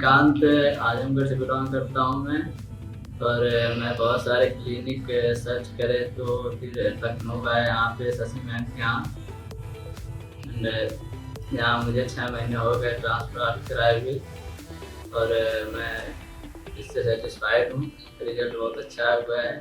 श्रीकांत, आजमगढ़ से बिलोंग करता हूँ मैं। और मैं बहुत सारे क्लिनिक सर्च करे तो फिर लखनऊ का है, यहाँ पे शशि मैम के यहाँ। एंड यहाँ मुझे 6 महीने हो गए ट्रांसप्लांट कराए हुए। और मैं इससे सेटिस्फाइड हूँ, रिजल्ट बहुत अच्छा हुआ है।